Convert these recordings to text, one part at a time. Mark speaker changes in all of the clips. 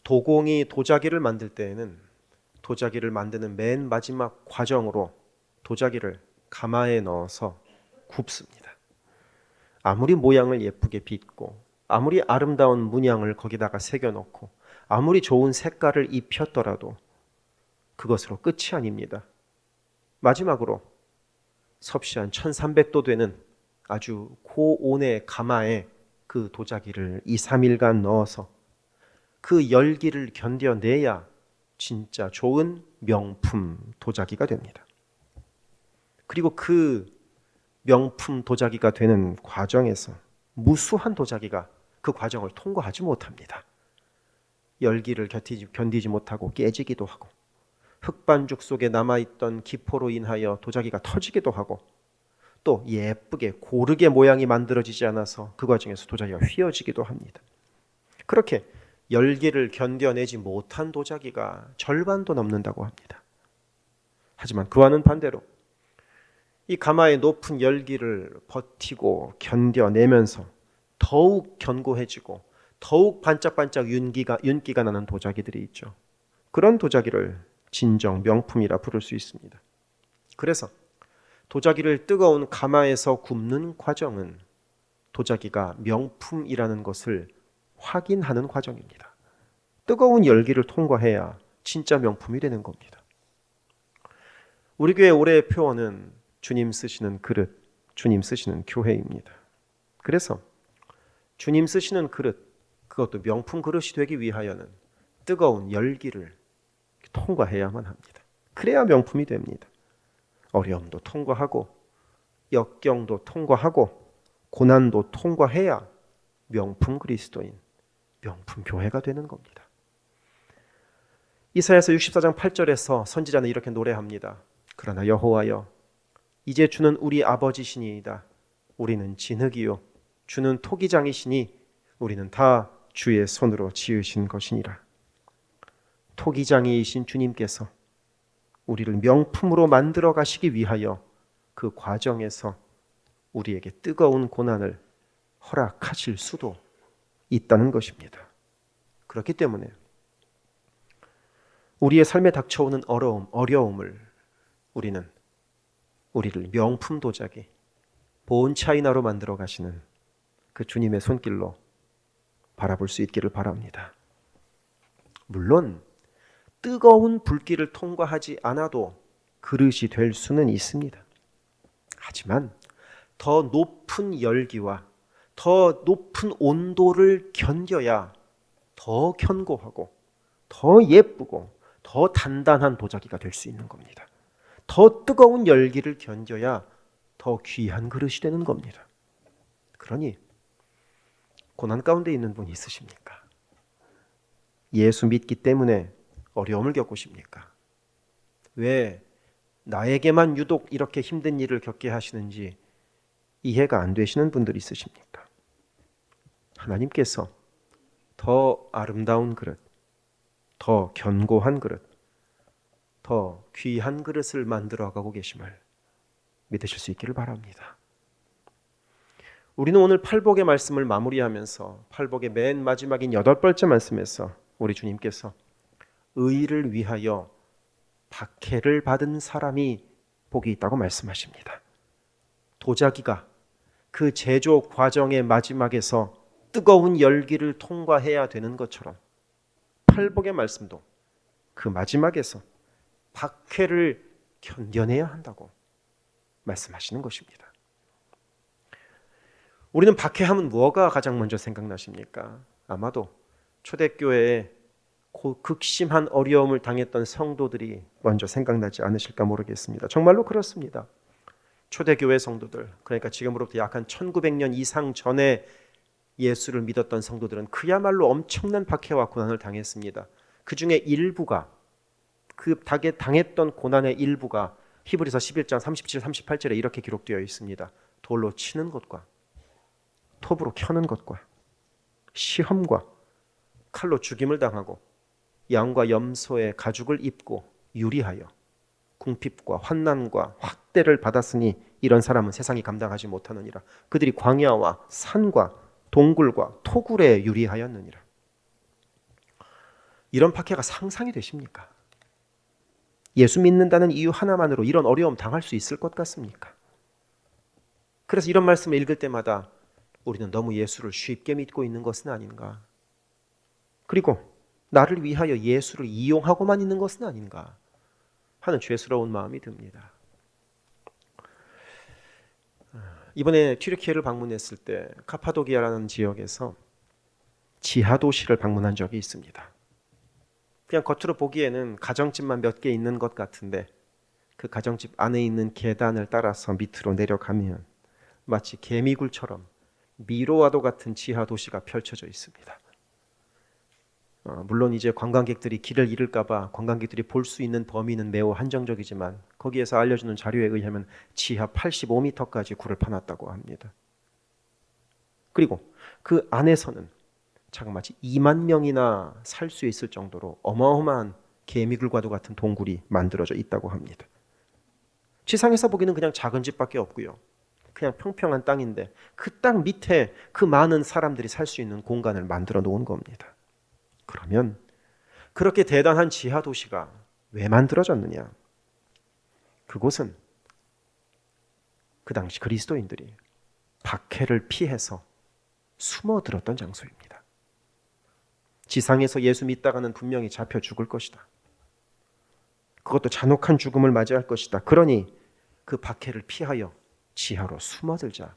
Speaker 1: 도공이 도자기를 만들 때에는 도자기를 만드는 맨 마지막 과정으로 도자기를 가마에 넣어서 굽습니다. 아무리 모양을 예쁘게 빚고 아무리 아름다운 문양을 거기다가 새겨놓고 아무리 좋은 색깔을 입혔더라도 그것으로 끝이 아닙니다. 마지막으로 섭씨 한 1300도 되는 아주 고온의 가마에 그 도자기를 2, 3일간 넣어서 그 열기를 견뎌내야 진짜 좋은 명품 도자기가 됩니다. 그리고 그 명품 도자기가 되는 과정에서 무수한 도자기가 그 과정을 통과하지 못합니다. 열기를 견디지 못하고 깨지기도 하고 흙반죽 속에 남아있던 기포로 인하여 도자기가 터지기도 하고 또 예쁘게 고르게 모양이 만들어지지 않아서 그 과정에서 도자기가 휘어지기도 합니다. 그렇게 열기를 견뎌내지 못한 도자기가 절반도 넘는다고 합니다. 하지만 그와는 반대로 이 가마의 높은 열기를 버티고 견뎌내면서 더욱 견고해지고 더욱 반짝반짝 윤기가 나는 도자기들이 있죠. 그런 도자기를 진정 명품이라 부를 수 있습니다. 그래서 도자기를 뜨거운 가마에서 굽는 과정은 도자기가 명품이라는 것을 확인하는 과정입니다. 뜨거운 열기를 통과해야 진짜 명품이 되는 겁니다. 우리 교회 올해의 표어는 주님 쓰시는 그릇, 주님 쓰시는 교회입니다. 그래서 주님 쓰시는 그릇, 그것도 명품 그릇이 되기 위하여는 뜨거운 열기를 통과해야만 합니다. 그래야 명품이 됩니다. 어려움도 통과하고 역경도 통과하고 고난도 통과해야 명품 그리스도인, 명품 교회가 되는 겁니다. 이사야서 64장 8절에서 선지자는 이렇게 노래합니다. 그러나 여호와여, 이제 주는 우리 아버지시니이다. 우리는 진흙이요 주는 토기장이시니 우리는 다 주의 손으로 지으신 것이니라. 토기장이신 주님께서 우리를 명품으로 만들어 가시기 위하여 그 과정에서 우리에게 뜨거운 고난을 허락하실 수도 있다는 것입니다. 그렇기 때문에 우리의 삶에 닥쳐오는 어려움을 우리는 우리를 명품 도자기, 본 차이나로 만들어 가시는 그 주님의 손길로 바라볼 수 있기를 바랍니다. 물론 뜨거운 불길을 통과하지 않아도 그릇이 될 수는 있습니다. 하지만 더 높은 열기와 더 높은 온도를 견뎌야 더 견고하고 더 예쁘고 더 단단한 도자기가 될 수 있는 겁니다. 더 뜨거운 열기를 견뎌야 더 귀한 그릇이 되는 겁니다. 그러니 고난 가운데 있는 분 있으십니까? 예수 믿기 때문에 어려움을 겪으십니까? 왜 나에게만 유독 이렇게 힘든 일을 겪게 하시는지 이해가 안 되시는 분들이 있으십니까? 하나님께서 더 아름다운 그릇, 더 견고한 그릇, 더 귀한 그릇을 만들어가고 계심을 믿으실 수 있기를 바랍니다. 우리는 오늘 팔복의 말씀을 마무리하면서 팔복의 맨 마지막인 8번째 말씀에서 우리 주님께서 의를 위하여 박해를 받은 사람이 복이 있다고 말씀하십니다. 도자기가 그 제조 과정의 마지막에서 뜨거운 열기를 통과해야 되는 것처럼 팔복의 말씀도 그 마지막에서 박해를 견뎌내야 한다고 말씀하시는 것입니다. 우리는 박해하면 뭐가 가장 먼저 생각나십니까? 아마도 초대교회에 극심한 어려움을 당했던 성도들이 먼저 생각나지 않으실까 모르겠습니다. 정말로 그렇습니다. 초대교회 성도들, 그러니까 지금으로부터 약 한 1900년 이상 전에 예수를 믿었던 성도들은 그야말로 엄청난 박해와 고난을 당했습니다. 그 중에 일부가, 그 당했던 고난의 일부가 히브리서 11장 37, 38절에 이렇게 기록되어 있습니다. 돌로 치는 것과 톱으로 켜는 것과 시험과 칼로 죽임을 당하고 양과 염소의 가죽을 입고 유리하여 궁핍과 환난과 학대를 받았으니 이런 사람은 세상이 감당하지 못하느니라. 그들이 광야와 산과 동굴과 토굴에 유리하였느니라. 이런 박해가 상상이 되십니까? 예수 믿는다는 이유 하나만으로 이런 어려움 당할 수 있을 것 같습니까? 그래서 이런 말씀을 읽을 때마다 우리는 너무 예수를 쉽게 믿고 있는 것은 아닌가? 그리고 나를 위하여 예수를 이용하고만 있는 것은 아닌가 하는 죄스러운 마음이 듭니다. 이번에 튀르키예를 방문했을 때 카파도기아라는 지역에서 지하도시를 방문한 적이 있습니다. 그냥 겉으로 보기에는 가정집만 몇 개 있는 것 같은데 그 가정집 안에 있는 계단을 따라서 밑으로 내려가면 마치 개미굴처럼 미로와도 같은 지하도시가 펼쳐져 있습니다. 물론 이제 관광객들이 길을 잃을까 봐 관광객들이 볼 수 있는 범위는 매우 한정적이지만 거기에서 알려주는 자료에 의하면 지하 85m까지 굴을 파놨다고 합니다. 그리고 그 안에서는 자그마치 2만 명이나 살 수 있을 정도로 어마어마한 개미굴과도 같은 동굴이 만들어져 있다고 합니다. 지상에서 보기는 그냥 작은 집밖에 없고요. 그냥 평평한 땅인데 그 땅 밑에 그 많은 사람들이 살 수 있는 공간을 만들어 놓은 겁니다. 그러면 그렇게 대단한 지하 도시가 왜 만들어졌느냐? 그곳은 그 당시 그리스도인들이 박해를 피해서 숨어들었던 장소입니다. 지상에서 예수 믿다가는 분명히 잡혀 죽을 것이다. 그것도 잔혹한 죽음을 맞이할 것이다. 그러니 그 박해를 피하여 지하로 숨어들자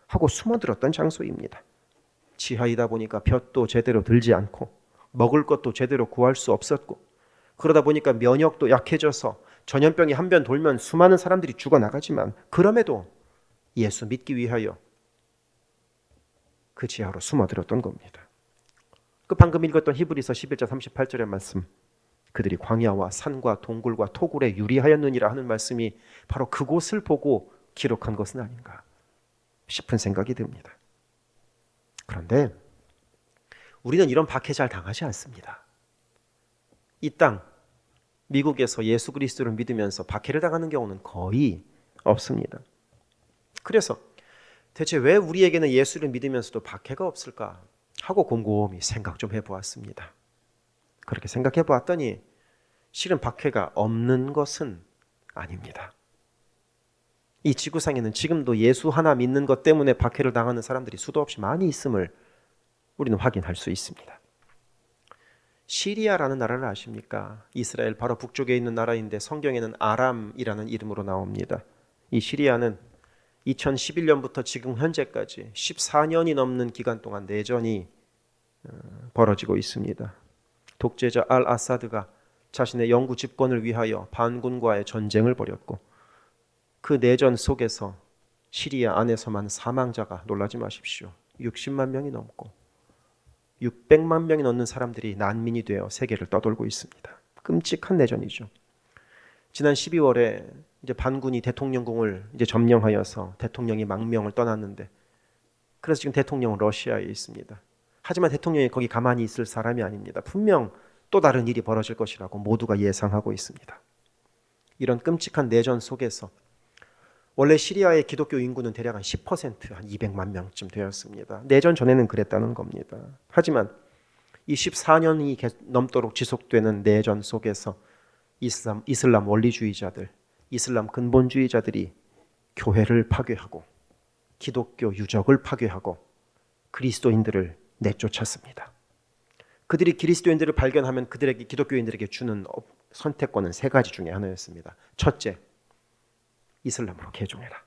Speaker 1: 하고 숨어들었던 장소입니다. 지하이다 보니까 볕도 제대로 들지 않고 먹을 것도 제대로 구할 수 없었고 그러다 보니까 면역도 약해져서 전염병이 한 번 돌면 수많은 사람들이 죽어나가지만 그럼에도 예수 믿기 위하여 그 지하로 숨어들었던 겁니다. 그 방금 읽었던 히브리서 11장 38절의 말씀, 그들이 광야와 산과 동굴과 토굴에 유리하였느니라 하는 말씀이 바로 그곳을 보고 기록한 것은 아닌가 싶은 생각이 듭니다. 그런데 우리는 이런 박해 잘 당하지 않습니다. 이 땅 미국에서 예수 그리스도를 믿으면서 박해를 당하는 경우는 거의 없습니다. 그래서 대체 왜 우리에게는 예수를 믿으면서도 박해가 없을까 하고 곰곰이 생각 좀 해보았습니다. 그렇게 생각해 보았더니 실은 박해가 없는 것은 아닙니다. 이 지구상에는 지금도 예수 하나 믿는 것 때문에 박해를 당하는 사람들이 수도 없이 많이 있음을 우리는 확인할 수 있습니다. 시리아라는 나라를 아십니까? 이스라엘 바로 북쪽에 있는 나라인데 성경에는 아람이라는 이름으로 나옵니다. 이 시리아는 2011년부터 지금 현재까지 14년이 넘는 기간 동안 내전이 벌어지고 있습니다. 독재자 알 아사드가 자신의 영구 집권을 위하여 반군과의 전쟁을 벌였고 그 내전 속에서 시리아 안에서만 사망자가 놀라지 마십시오. 60만 명이 넘고 600만 명이 넘는 사람들이 난민이 되어 세계를 떠돌고 있습니다. 끔찍한 내전이죠. 지난 12월에 이제 반군이 대통령궁을 이제 점령하여서 대통령이 망명을 떠났는데 그래서 지금 대통령은 러시아에 있습니다. 하지만 대통령이 거기 가만히 있을 사람이 아닙니다. 분명 또 다른 일이 벌어질 것이라고 모두가 예상하고 있습니다. 이런 끔찍한 내전 속에서 원래 시리아의 기독교 인구는 대략 한 10%, 한 200만 명쯤 되었습니다. 내전 전에는 그랬다는 겁니다. 하지만 이 14년이 넘도록 지속되는 내전 속에서 이슬람 원리주의자들, 이슬람 근본주의자들이 교회를 파괴하고 기독교 유적을 파괴하고 그리스도인들을 내쫓았습니다. 그들이 그리스도인들을 발견하면 그들에게 기독교인들에게 주는 선택권은 세 가지 중에 하나였습니다. 첫째, 이슬람으로 개종해라.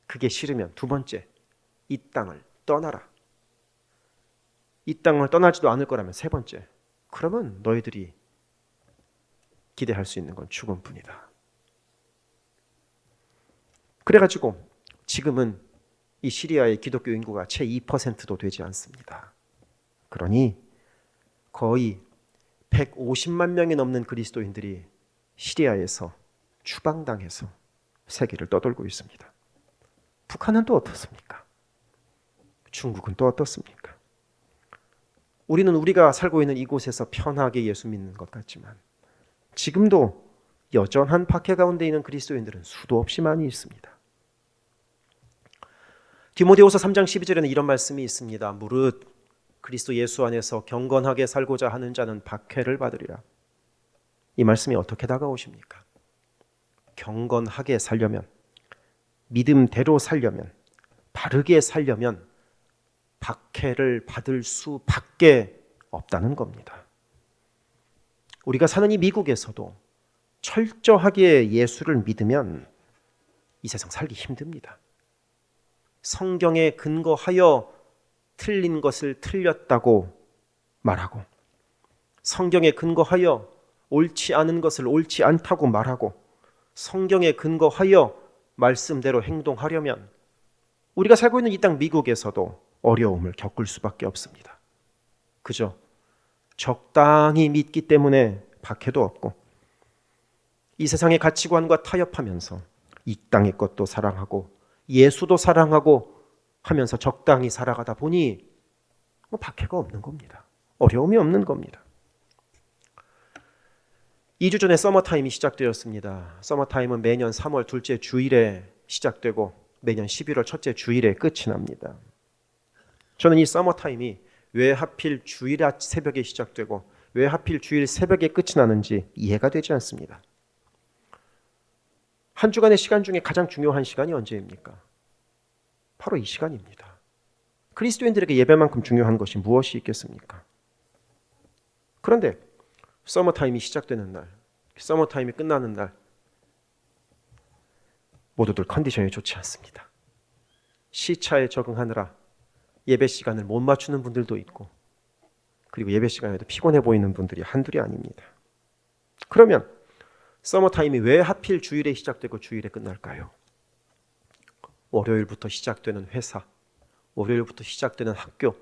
Speaker 1: 그게 싫으면 두 번째, 이 땅을 떠나라. 이 땅을 떠나지도 않을 거라면 세 번째, 그러면 너희들이 기대할 수 있는 건 죽음뿐이다. 그래가지고 지금은 이 시리아의 기독교 인구가 채 2%도 되지 않습니다. 그러니 거의 150만 명이 넘는 그리스도인들이 시리아에서 추방당해서 세계를 떠돌고 있습니다. 북한은 또 어떻습니까? 중국은 또 어떻습니까? 우리는 우리가 살고 있는 이곳에서 편하게 예수 믿는 것 같지만 지금도 여전한 박해 가운데 있는 그리스도인들은 수도 없이 많이 있습니다. 디모데후서 3장 12절에는 이런 말씀이 있습니다. 무릇 그리스도 예수 안에서 경건하게 살고자 하는 자는 박해를 받으리라. 이 말씀이 어떻게 다가오십니까? 경건하게 살려면, 믿음대로 살려면, 바르게 살려면 박해를 받을 수밖에 없다는 겁니다. 우리가 사는 이 미국에서도 철저하게 예수를 믿으면 이 세상 살기 힘듭니다. 성경에 근거하여 틀린 것을 틀렸다고 말하고, 성경에 근거하여 옳지 않은 것을 옳지 않다고 말하고, 성경에 근거하여 말씀대로 행동하려면 우리가 살고 있는 이 땅 미국에서도 어려움을 겪을 수밖에 없습니다. 그저 적당히 믿기 때문에 박해도 없고, 이 세상의 가치관과 타협하면서 이 땅의 것도 사랑하고 예수도 사랑하고 하면서 적당히 살아가다 보니 박해가 없는 겁니다. 어려움이 없는 겁니다. 2주 전에 서머타임이 시작되었습니다. 서머타임은 매년 3월 둘째 주일에 시작되고 매년 11월 첫째 주일에 끝이 납니다. 저는 이 서머타임이 왜 하필 주일 새벽에 시작되고 왜 하필 주일 새벽에 끝이 나는지 이해가 되지 않습니다. 한 주간의 시간 중에 가장 중요한 시간이 언제입니까? 바로 이 시간입니다. 그리스도인들에게 예배만큼 중요한 것이 무엇이 있겠습니까? 그런데 서머타임이 시작되는 날, 서머타임이 끝나는 날 모두들 컨디션이 좋지 않습니다. 시차에 적응하느라 예배 시간을 못 맞추는 분들도 있고, 그리고 예배 시간에도 피곤해 보이는 분들이 한둘이 아닙니다. 그러면 서머타임이 왜 하필 주일에 시작되고 주일에 끝날까요? 월요일부터 시작되는 회사, 월요일부터 시작되는 학교,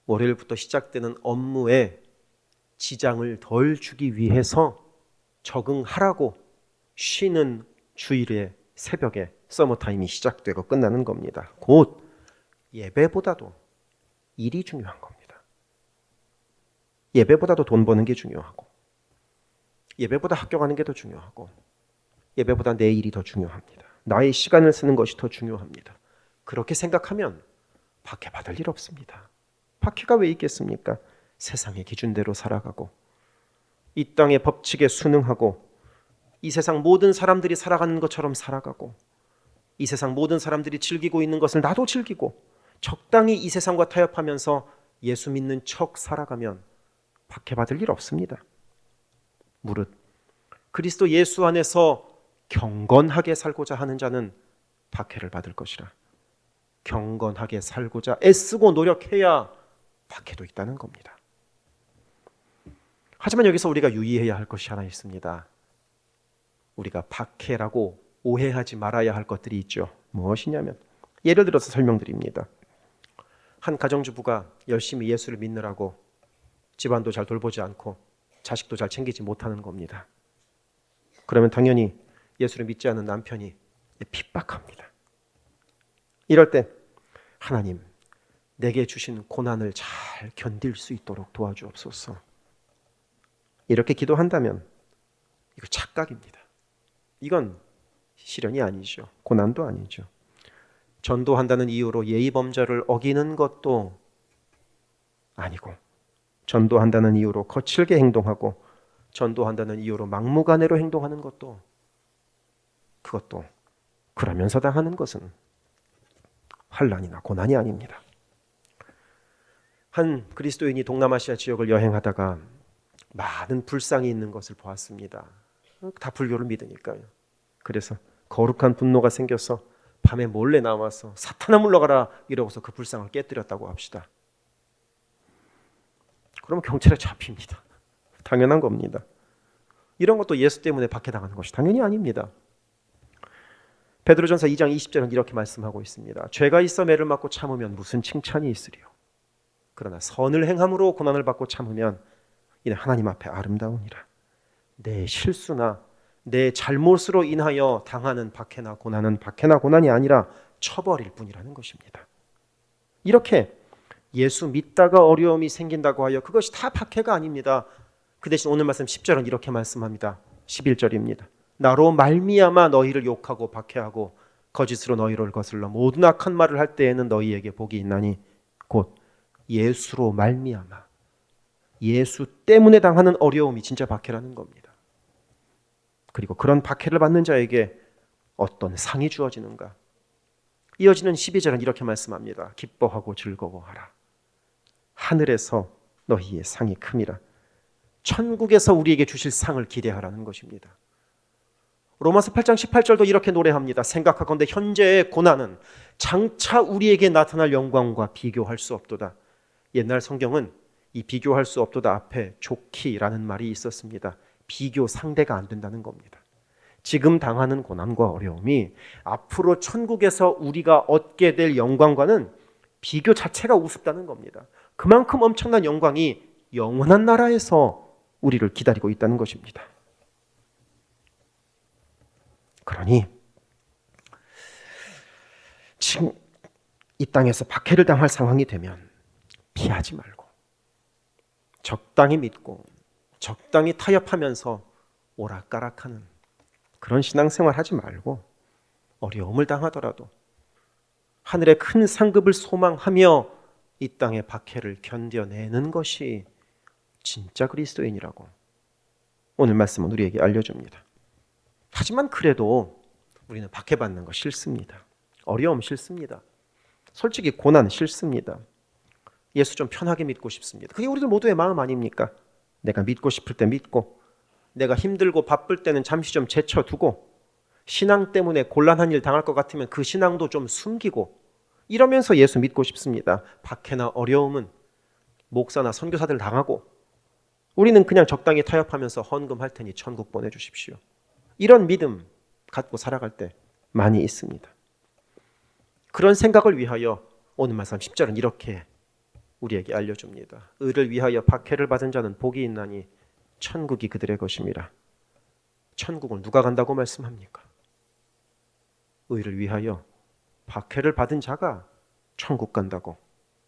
Speaker 1: 월요일부터 시작되는 업무에 지장을 덜 주기 위해서 적응하라고 쉬는 주일의 새벽에 서머타임이 시작되고 끝나는 겁니다. 곧 예배보다도 일이 중요한 겁니다. 예배보다도 돈 버는 게 중요하고, 예배보다 학교 가는 게 더 중요하고, 예배보다 내 일이 더 중요합니다. 나의 시간을 쓰는 것이 더 중요합니다. 그렇게 생각하면 박해받을 일 없습니다. 박해가 왜 있겠습니까? 세상의 기준대로 살아가고, 이 땅의 법칙에 순응하고, 이 세상 모든 사람들이 살아가는 것처럼 살아가고, 이 세상 모든 사람들이 즐기고 있는 것을 나도 즐기고, 적당히 이 세상과 타협하면서 예수 믿는 척 살아가면 박해받을 일 없습니다. 무릇 그리스도 예수 안에서 경건하게 살고자 하는 자는 박해를 받을 것이라. 경건하게 살고자 애쓰고 노력해야 박해도 있다는 겁니다. 하지만 여기서 우리가 유의해야 할 것이 하나 있습니다. 우리가 박해라고 오해하지 말아야 할 것들이 있죠. 무엇이냐면, 예를 들어서 설명드립니다. 한 가정주부가 열심히 예수를 믿느라고 집안도 잘 돌보지 않고 자식도 잘 챙기지 못하는 겁니다. 그러면 당연히 예수를 믿지 않는 남편이 핍박합니다. 이럴 때 하나님, 내게 주신 고난을 잘 견딜 수 있도록 도와주옵소서. 이렇게 기도한다면 이거 착각입니다. 이건 시련이 아니죠. 고난도 아니죠. 전도한다는 이유로 예의범절을 어기는 것도 아니고, 전도한다는 이유로 거칠게 행동하고, 전도한다는 이유로 막무가내로 행동하는 것도, 그것도 그러면서 당하는 것은 환난이나 고난이 아닙니다. 한 그리스도인이 동남아시아 지역을 여행하다가 많은 불상이 있는 것을 보았습니다. 다 불교를 믿으니까요. 그래서 거룩한 분노가 생겨서 밤에 몰래 나와서 사탄아 물러가라 이러고서 그 불상을 깨뜨렸다고 합시다. 그러면 경찰에 잡힙니다. 당연한 겁니다. 이런 것도 예수 때문에 박해당하는 것이 당연히 아닙니다. 베드로전서 2장 20절은 이렇게 말씀하고 있습니다. 죄가 있어 매를 맞고 참으면 무슨 칭찬이 있으리요. 그러나 선을 행함으로 고난을 받고 참으면 이는 하나님 앞에 아름다우니라. 내 실수나 내 잘못으로 인하여 당하는 박해나 고난은 박해나 고난이 아니라 처벌일 뿐이라는 것입니다. 이렇게 예수 믿다가 어려움이 생긴다고 하여 그것이 다 박해가 아닙니다. 그 대신 오늘 말씀 10절은 이렇게 말씀합니다. 11절입니다. 나로 말미암아 너희를 욕하고 박해하고 거짓으로 너희를 거슬러 모든 악한 말을 할 때에는 너희에게 복이 있나니 곧 예수로 말미암아 예수 때문에 당하는 어려움이 진짜 박해라는 겁니다. 그리고 그런 박해를 받는 자에게 어떤 상이 주어지는가? 이어지는 12절은 이렇게 말씀합니다. 기뻐하고 즐거워하라. 하늘에서 너희의 상이 큼이라. 천국에서 우리에게 주실 상을 기대하라는 것입니다. 로마서 8장 18절도 이렇게 노래합니다. 생각하건대 현재의 고난은 장차 우리에게 나타날 영광과 비교할 수 없도다. 옛날 성경은 이 비교할 수 없도다 앞에 좋기라는 말이 있었습니다. 비교 상대가 안 된다는 겁니다. 지금 당하는 고난과 어려움이 앞으로 천국에서 우리가 얻게 될 영광과는 비교 자체가 우습다는 겁니다. 그만큼 엄청난 영광이 영원한 나라에서 우리를 기다리고 있다는 것입니다. 그러니 지금 이 땅에서 박해를 당할 상황이 되면 피하지 말고 적당히 믿고 적당히 타협하면서 오락가락하는 그런 신앙생활 하지 말고 어려움을 당하더라도 하늘의 큰 상급을 소망하며 이 땅의 박해를 견뎌내는 것이 진짜 그리스도인이라고 오늘 말씀은 우리에게 알려줍니다. 하지만 그래도 우리는 박해받는 거 싫습니다. 어려움 싫습니다. 솔직히 고난 싫습니다. 예수 좀 편하게 믿고 싶습니다. 그게 우리들 모두의 마음 아닙니까? 내가 믿고 싶을 때 믿고 내가 힘들고 바쁠 때는 잠시 좀 제쳐두고 신앙 때문에 곤란한 일 당할 것 같으면 그 신앙도 좀 숨기고 이러면서 예수 믿고 싶습니다. 박해나 어려움은 목사나 선교사들 당하고 우리는 그냥 적당히 타협하면서 헌금할 테니 천국 보내주십시오. 이런 믿음 갖고 살아갈 때 많이 있습니다. 그런 생각을 위하여 오늘 말씀 10절은 이렇게 우리에게 알려줍니다. 의를 위하여 박해를 받은 자는 복이 있나니 천국이 그들의 것임이라. 천국을 누가 간다고 말씀합니까? 의를 위하여 박해를 받은 자가 천국 간다고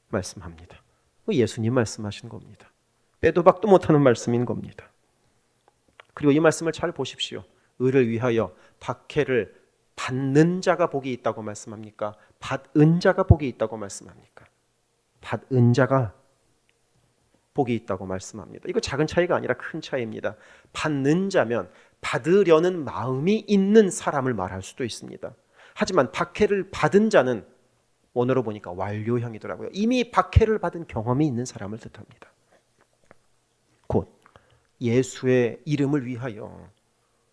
Speaker 1: 말씀합니다. 예수님 말씀하신 겁니다. 빼도 박도 못하는 말씀인 겁니다. 그리고 이 말씀을 잘 보십시오. 의를 위하여 박해를 받는 자가 복이 있다고 말씀합니까? 받은 자가 복이 있다고 말씀합니까? 받은 자가 복이 있다고 말씀합니다. 이거 작은 차이가 아니라 큰 차이입니다. 받는 자면 받으려는 마음이 있는 사람을 말할 수도 있습니다. 하지만 박해를 받은 자는 원어로 보니까 완료형이더라고요. 이미 박해를 받은 경험이 있는 사람을 뜻합니다. 곧 예수의 이름을 위하여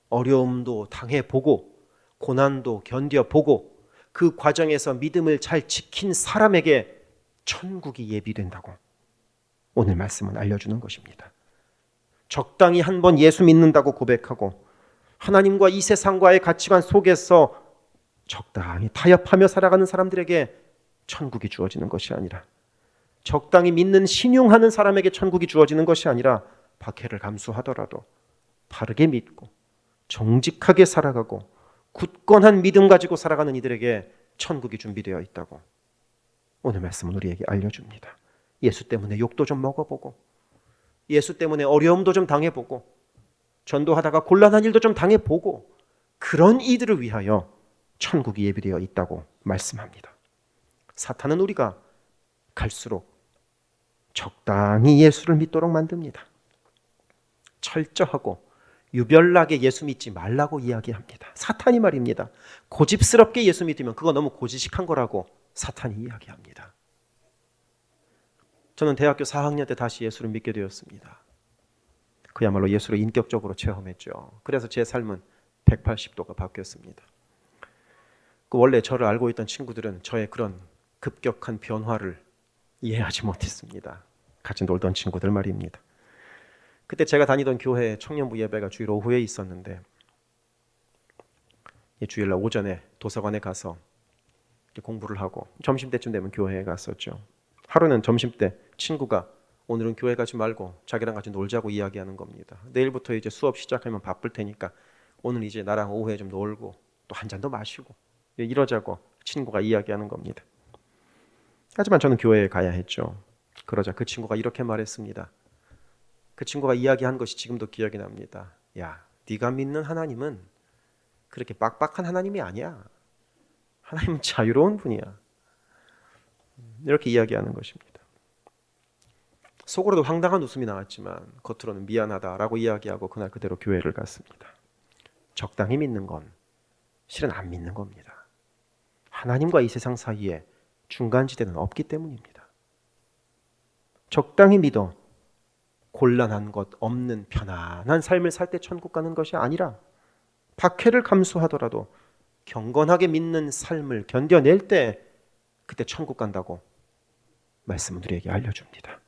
Speaker 1: 어려움도 당해보고 고난도 견뎌보고 그 과정에서 믿음을 잘 지킨 사람에게 천국이 예비된다고 오늘 말씀은 알려주는 것입니다. 적당히 한번 예수 믿는다고 고백하고 하나님과 이 세상과의 가치관 속에서 적당히 타협하며 살아가는 사람들에게 천국이 주어지는 것이 아니라 적당히 믿는 신용하는 사람에게 천국이 주어지는 것이 아니라 박해를 감수하더라도 바르게 믿고 정직하게 살아가고 굳건한 믿음 가지고 살아가는 이들에게 천국이 준비되어 있다고 오늘 말씀은 우리에게 알려줍니다. 예수 때문에 욕도 좀 먹어보고 예수 때문에 어려움도 좀 당해보고 전도하다가 곤란한 일도 좀 당해보고 그런 이들을 위하여 천국이 예비되어 있다고 말씀합니다. 사탄은 우리가 갈수록 적당히 예수를 믿도록 만듭니다. 철저하고 유별나게 예수 믿지 말라고 이야기합니다. 사탄이 말입니다. 고집스럽게 예수 믿으면 그거 너무 고지식한 거라고 사탄이 이야기합니다. 저는 대학교 4학년 때 다시 예수를 믿게 되었습니다. 그야말로 예수를 인격적으로 체험했죠. 그래서 제 삶은 180도가 바뀌었습니다. 원래 저를 알고 있던 친구들은 저의 그런 급격한 변화를 이해하지 못했습니다. 같이 놀던 친구들 말입니다. 그때 제가 다니던 교회 청년부 예배가 주일 오후에 있었는데 주일날 오전에 도서관에 가서 공부를 하고 점심때쯤 되면 교회에 갔었죠. 하루는 점심때 친구가 오늘은 교회 가지 말고 자기랑 같이 놀자고 이야기하는 겁니다. 내일부터 이제 수업 시작하면 바쁠 테니까 오늘 이제 나랑 오후에 좀 놀고 또 한 잔도 마시고 이러자고 친구가 이야기하는 겁니다. 하지만 저는 교회에 가야 했죠. 그러자 그 친구가 이렇게 말했습니다. 그 친구가 이야기한 것이 지금도 기억이 납니다. 야, 네가 믿는 하나님은 그렇게 빡빡한 하나님이 아니야. 하나님은 자유로운 분이야. 이렇게 이야기하는 것입니다. 속으로도 황당한 웃음이 나왔지만 겉으로는 미안하다라고 이야기하고 그날 그대로 교회를 갔습니다. 적당히 믿는 건 실은 안 믿는 겁니다. 하나님과 이 세상 사이에 중간지대는 없기 때문입니다. 적당히 믿어 곤란한 것 없는 편안한 삶을 살 때 천국 가는 것이 아니라 박해를 감수하더라도 경건하게 믿는 삶을 견뎌낼 때 그때 천국 간다고 말씀을 우리에게 알려줍니다.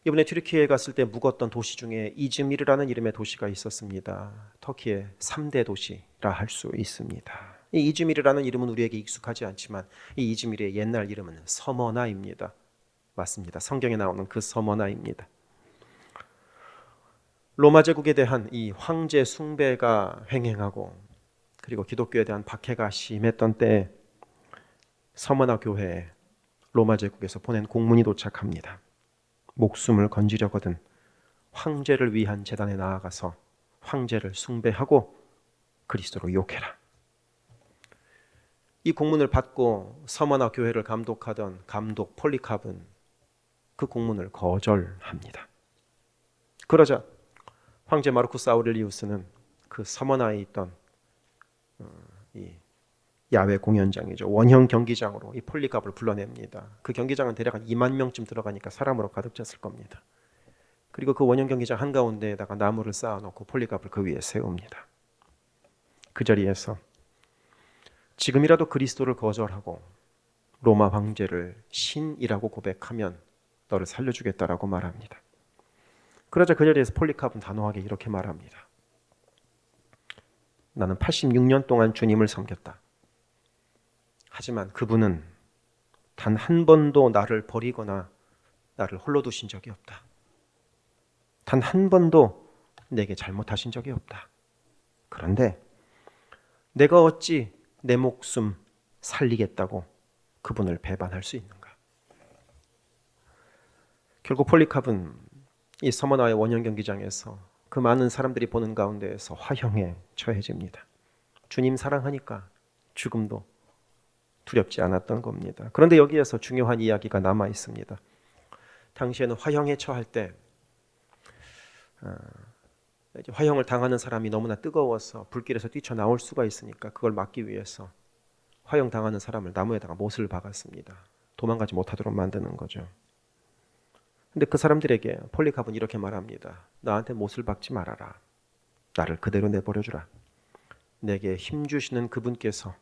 Speaker 1: 이번에 튀르키예에 갔을 때 묵었던 도시 중에 이즈미르라는 이름의 도시가 있었습니다. 터키의 3대 도시라 할 수 있습니다. 이 이즈미르라는 이름은 우리에게 익숙하지 않지만 이 이즈미르의 옛날 이름은 서머나입니다. 맞습니다. 성경에 나오는 그 서머나입니다. 로마 제국에 대한 이 황제 숭배가 횡행하고 그리고 기독교에 대한 박해가 심했던 때에 서머나 교회에 로마 제국에서 보낸 공문이 도착합니다. 목숨을 건지려거든 황제를 위한 제단에 나아가서 황제를 숭배하고 그리스도로 욕해라. 이 공문을 받고 서머나 교회를 감독하던 감독 폴리캅은 그 공문을 거절합니다. 그러자 황제 마르쿠스 아우렐리우스는 그 서머나에 있던 이 야외 공연장이죠. 원형 경기장으로 이 폴리캅을 불러냅니다. 그 경기장은 대략 한 2만 명쯤 들어가니까 사람으로 가득 찼을 겁니다. 그리고 그 원형 경기장 한가운데에다가 나무를 쌓아놓고 폴리캅을 그 위에 세웁니다. 그 자리에서 지금이라도 그리스도를 거절하고 로마 황제를 신이라고 고백하면 너를 살려주겠다라고 말합니다. 그러자 그 자리에서 폴리캅은 단호하게 이렇게 말합니다. 나는 86년 동안 주님을 섬겼다. 하지만 그분은 단 한 번도 나를 버리거나 나를 홀로 두신 적이 없다. 단 한 번도 내게 잘못하신 적이 없다. 그런데 내가 어찌 내 목숨 살리겠다고 그분을 배반할 수 있는가? 결국 폴리캅은 이 서머나의 원형 경기장에서 그 많은 사람들이 보는 가운데에서 화형에 처해집니다. 주님 사랑하니까 죽음도 두렵지 않았던 겁니다. 그런데 여기에서 중요한 이야기가 남아 있습니다. 당시에는 화형에 처할 때 화형을 당하는 사람이 너무나 뜨거워서 불길에서 뛰쳐나올 수가 있으니까 그걸 막기 위해서 화형 당하는 사람을 나무에다가 못을 박았습니다. 도망가지 못하도록 만드는 거죠. 근데 그 사람들에게 폴리캅은 이렇게 말합니다. 나한테 못을 박지 말아라. 나를 그대로 내버려 주라. 내게 힘 주시는 그분께서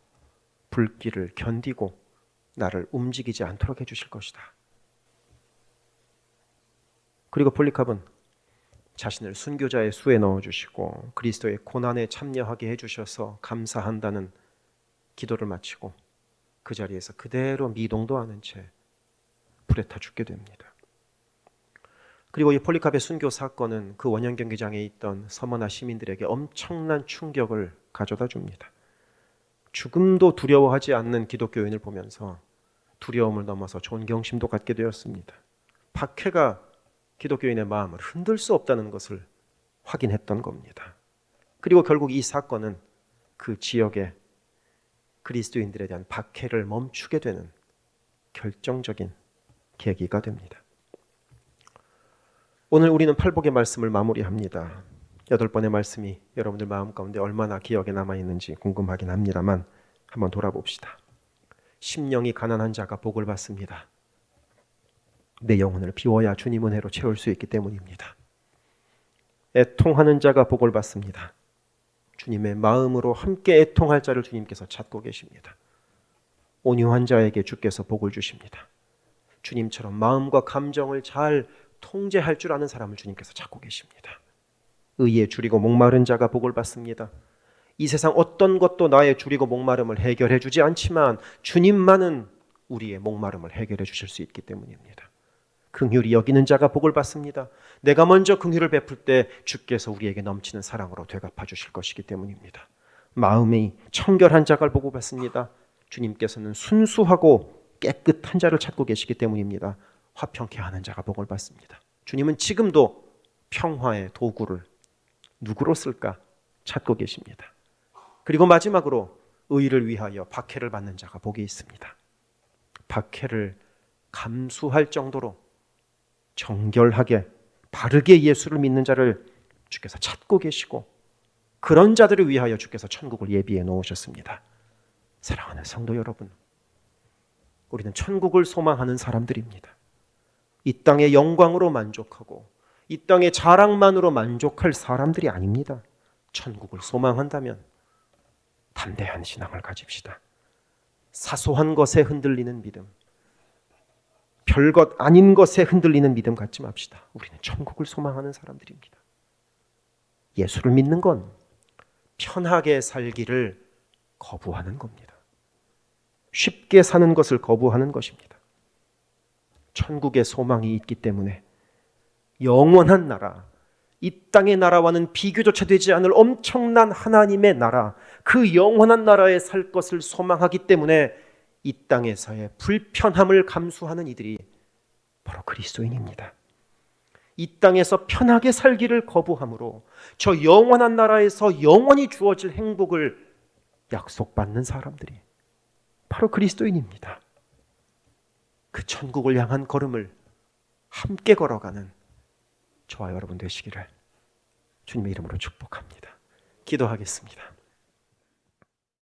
Speaker 1: 불길을 견디고 나를 움직이지 않도록 해주실 것이다. 그리고 폴리캅은 자신을 순교자의 수에 넣어주시고 그리스도의 고난에 참여하게 해주셔서 감사한다는 기도를 마치고 그 자리에서 그대로 미동도 않은 채 불에 타 죽게 됩니다. 그리고 이 폴리캅의 순교 사건은 그 원형 경기장에 있던 서머나 시민들에게 엄청난 충격을 가져다 줍니다. 죽음도 두려워하지 않는 기독교인을 보면서 두려움을 넘어서 존경심도 갖게 되었습니다. 박해가 기독교인의 마음을 흔들 수 없다는 것을 확인했던 겁니다. 그리고 결국 이 사건은 그 지역의 그리스도인들에 대한 박해를 멈추게 되는 결정적인 계기가 됩니다. 오늘 우리는 팔복의 말씀을 마무리합니다. 8번의 말씀이 여러분들 마음 가운데 얼마나 기억에 남아있는지 궁금하긴 합니다만 한번 돌아봅시다. 심령이 가난한 자가 복을 받습니다. 내 영혼을 비워야 주님 은혜로 채울 수 있기 때문입니다. 애통하는 자가 복을 받습니다. 주님의 마음으로 함께 애통할 자를 주님께서 찾고 계십니다. 온유한 자에게 주께서 복을 주십니다. 주님처럼 마음과 감정을 잘 통제할 줄 아는 사람을 주님께서 찾고 계십니다. 의에 줄이고 목마른 자가 복을 받습니다. 이 세상 어떤 것도 나의 줄이고 목마름을 해결해 주지 않지만 주님만은 우리의 목마름을 해결해 주실 수 있기 때문입니다. 긍휼히 여기는 자가 복을 받습니다. 내가 먼저 긍휼을 베풀 때 주께서 우리에게 넘치는 사랑으로 되갚아 주실 것이기 때문입니다. 마음이 청결한 자가 복을 받습니다. 주님께서는 순수하고 깨끗한 자를 찾고 계시기 때문입니다. 화평케 하는 자가 복을 받습니다. 주님은 지금도 평화의 도구를 누구로 쓸까 찾고 계십니다. 그리고 마지막으로 의를 위하여 박해를 받는 자가 복이 있습니다. 박해를 감수할 정도로 정결하게 바르게 예수를 믿는 자를 주께서 찾고 계시고 그런 자들을 위하여 주께서 천국을 예비해 놓으셨습니다. 사랑하는 성도 여러분, 우리는 천국을 소망하는 사람들입니다. 이 땅의 영광으로 만족하고 이 땅의 자랑만으로 만족할 사람들이 아닙니다. 천국을 소망한다면 담대한 신앙을 가집시다. 사소한 것에 흔들리는 믿음, 별것 아닌 것에 흔들리는 믿음 갖지 맙시다. 우리는 천국을 소망하는 사람들입니다. 예수를 믿는 건 편하게 살기를 거부하는 겁니다. 쉽게 사는 것을 거부하는 것입니다. 천국의 소망이 있기 때문에 영원한 나라, 이 땅의 나라와는 비교조차 되지 않을 엄청난 하나님의 나라, 그 영원한 나라에 살 것을 소망하기 때문에 이 땅에서의 불편함을 감수하는 이들이 바로 그리스도인입니다. 이 땅에서 편하게 살기를 거부함으로 저 영원한 나라에서 영원히 주어질 행복을 약속받는 사람들이 바로 그리스도인입니다. 그 천국을 향한 걸음을 함께 걸어가는 저와 여러분 되시기를 주님의 이름으로 축복합니다. 기도하겠습니다.